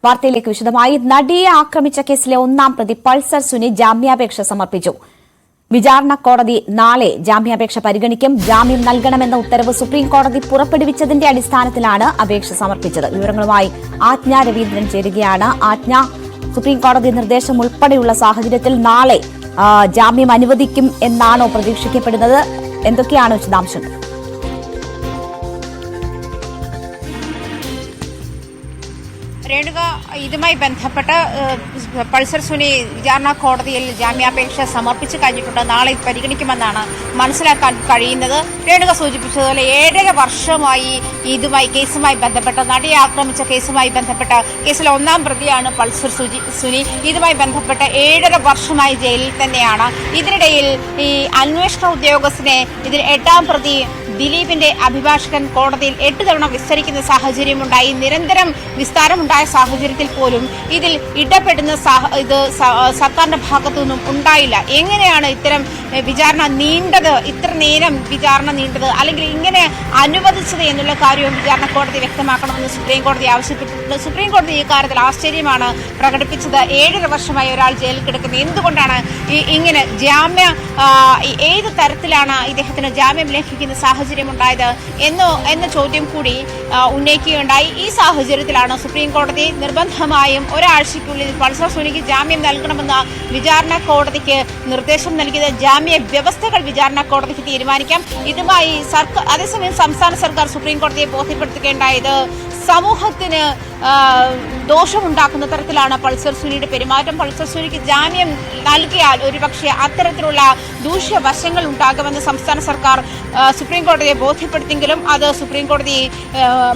വാർത്തയിലേക്ക് വിശദമായി. നടിയെ ആക്രമിച്ച കേസിലെ ഒന്നാം പ്രതി പൾസർ സുനി ജാമ്യാപേക്ഷ സമർപ്പിച്ചു. വിചാരണ കോടതി നാളെ ജാമ്യാപേക്ഷ പരിഗണിക്കും. ജാമ്യം നൽകണമെന്ന ഉത്തരവ് സുപ്രീംകോടതി പുറപ്പെടുവിച്ചതിന്റെ അടിസ്ഥാനത്തിലാണ് അപേക്ഷ സമർപ്പിച്ചത്. വിവരങ്ങളുമായി ആജ്ഞ രവീന്ദ്രൻ ചേരുകയാണ്. ആജ്ഞ, സുപ്രീംകോടതി നിർദ്ദേശം ഉൾപ്പെടെയുള്ള സാഹചര്യത്തിൽ നാളെ ജാമ്യം അനുവദിക്കും എന്നാണോ പ്രതീക്ഷിക്കപ്പെടുന്നത്? എന്തൊക്കെയാണ് വിശദാംശങ്ങൾ? രേണുക, ഇതുമായി ബന്ധപ്പെട്ട് പൾസർ സുനി വിചാരണ കോടതിയിൽ ജാമ്യാപേക്ഷ സമർപ്പിച്ചു കഴിഞ്ഞിട്ടുണ്ട്. നാളെ ഇത് പരിഗണിക്കുമെന്നാണ് മനസ്സിലാക്കാൻ കഴിയുന്നത്. രേണുക സൂചിപ്പിച്ചതുപോലെ 7.5 വർഷമായി കേസുമായി ബന്ധപ്പെട്ട് നടിയെ ആക്രമിച്ച കേസുമായി ബന്ധപ്പെട്ട കേസിലെ ഒന്നാം പ്രതിയാണ് പൾസർ സുനി. ഇതുമായി ബന്ധപ്പെട്ട് 7.5 വർഷമായി ജയിലിൽ തന്നെയാണ്. ഇതിനിടയിൽ ഈ അന്വേഷണ ഉദ്യോഗസ്ഥനെ ഇതിൽ 8ാം പ്രതി ദിലീപിന്റെ അഭിഭാഷകൻ കോടതിയിൽ 8 തവണ വിസ്തരിക്കുന്ന സാഹചര്യമുണ്ടായി. നിരന്തരം വിസ്താരമുണ്ടായ സാഹചര്യത്തിൽ പോലും ഇതിൽ ഇടപെടുന്ന ഇത് സർക്കാരിന്റെ ഭാഗത്തു നിന്നും ഉണ്ടായില്ല. എങ്ങനെയാണ് ഇത്തരം വിചാരണ നീണ്ടത്, ഇത്ര നേരം വിചാരണ നീണ്ടത്, അല്ലെങ്കിൽ ഇങ്ങനെ അനുവദിച്ചത് എന്നുള്ള കാര്യവും വിചാരണ കോടതി വ്യക്തമാക്കണമെന്ന് സുപ്രീം കോടതി ആവശ്യപ്പെട്ടിട്ടുണ്ട്. സുപ്രീം കോടതി ഈ കാര്യത്തിൽ ആശ്ചര്യമാണ് പ്രകടിപ്പിച്ചത്. 7.5 വർഷമായി ഒരാൾ ജയിലിൽ കിടക്കുന്നത്, എന്തുകൊണ്ടാണ് ഇങ്ങനെ ഏത് തരത്തിലാണ് ഇദ്ദേഹത്തിന് ജാമ്യം ലഭിക്കുന്ന സാഹചര്യം ഉണ്ടായത് എന്ന ചോദ്യം കൂടി ഉന്നയിക്കുകയുണ്ടായി. ഈ സാഹചര്യത്തിലാണ് സുപ്രീം കോടതി നിർബന്ധമായും ഒരാഴ്ചയ്ക്കുള്ളിൽ പൾസർ സുനിക്ക് ജാമ്യം നൽകണമെന്ന വിചാരണ കോടതിക്ക് നിർദ്ദേശം നൽകിയത്. ജാമ്യ വ്യവസ്ഥകൾ വിചാരണ കോടതിക്ക് തീരുമാനിക്കാം. ഇതുമായി അതേസമയം സംസ്ഥാന സർക്കാർ സുപ്രീം കോടതിയെ ബോധ്യപ്പെടുത്തുകയുണ്ടായത് സമൂഹത്തിന് ദോഷമുണ്ടാക്കുന്ന തരത്തിലാണ് പൾസർ സുനിയുടെ പെരുമാറ്റം. പൾസർ സുനിക്ക് ജാമ്യം നൽകിയാൽ ഒരുപക്ഷെ അത്തരത്തിലുള്ള ദൂഷ്യവശങ്ങൾ ഉണ്ടാകുമെന്ന് സംസ്ഥാന സർക്കാർ സുപ്രീം കോടതിയെ ബോധ്യപ്പെടുത്തിയെങ്കിലും അത് സുപ്രീം കോടതി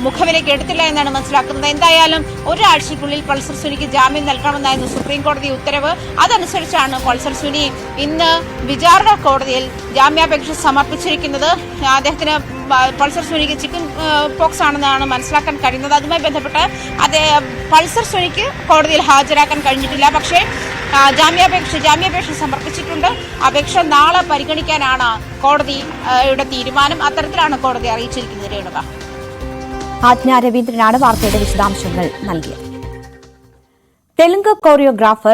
മുഖവിലേക്ക് എടുത്തില്ല എന്നാണ് മനസ്സിലാക്കുന്നത്. എന്തായാലും ഒരാഴ്ചയ്ക്കുള്ളിൽ പൾസർ സുനിക്ക് ജാമ്യം നൽകണമെന്നായിരുന്നു സുപ്രീം കോടതി ഉത്തരവ്. അതനുസരിച്ചാണ് പൾസർ സുനി ഇന്ന് വിചാരണ കോടതിയിൽ ജാമ്യാപേക്ഷ സമർപ്പിച്ചിരിക്കുന്നത്. അദ്ദേഹത്തിന് പൾസർ സുനിക്ക് ചിക്കൻ പോക്സ് ആണെന്നാണ് മനസ്സിലാക്കാൻ കഴിയുന്നത്. അതുമായി ബന്ധപ്പെട്ട് പൾസർ സുനിക്ക് കോടതിയിൽ ഹാജരാക്കാൻ കഴിഞ്ഞിട്ടില്ല. പക്ഷേ ജാമ്യാപേക്ഷ സമർപ്പിച്ചിട്ടുണ്ട്. അപേക്ഷ നാളെ പരിഗണിക്കാനാണ് കോടതിയുടെ തീരുമാനം. അത്തരത്തിലാണ് കോടതി അറിയിച്ചിരിക്കുന്നത്. രേണുക, ആജ്ഞ രവീന്ദ്രനാണ് വാർത്തയുടെ വിശദാംശങ്ങൾ നൽകിയത്. തെലുങ്ക് കോറിയോഗ്രാഫർ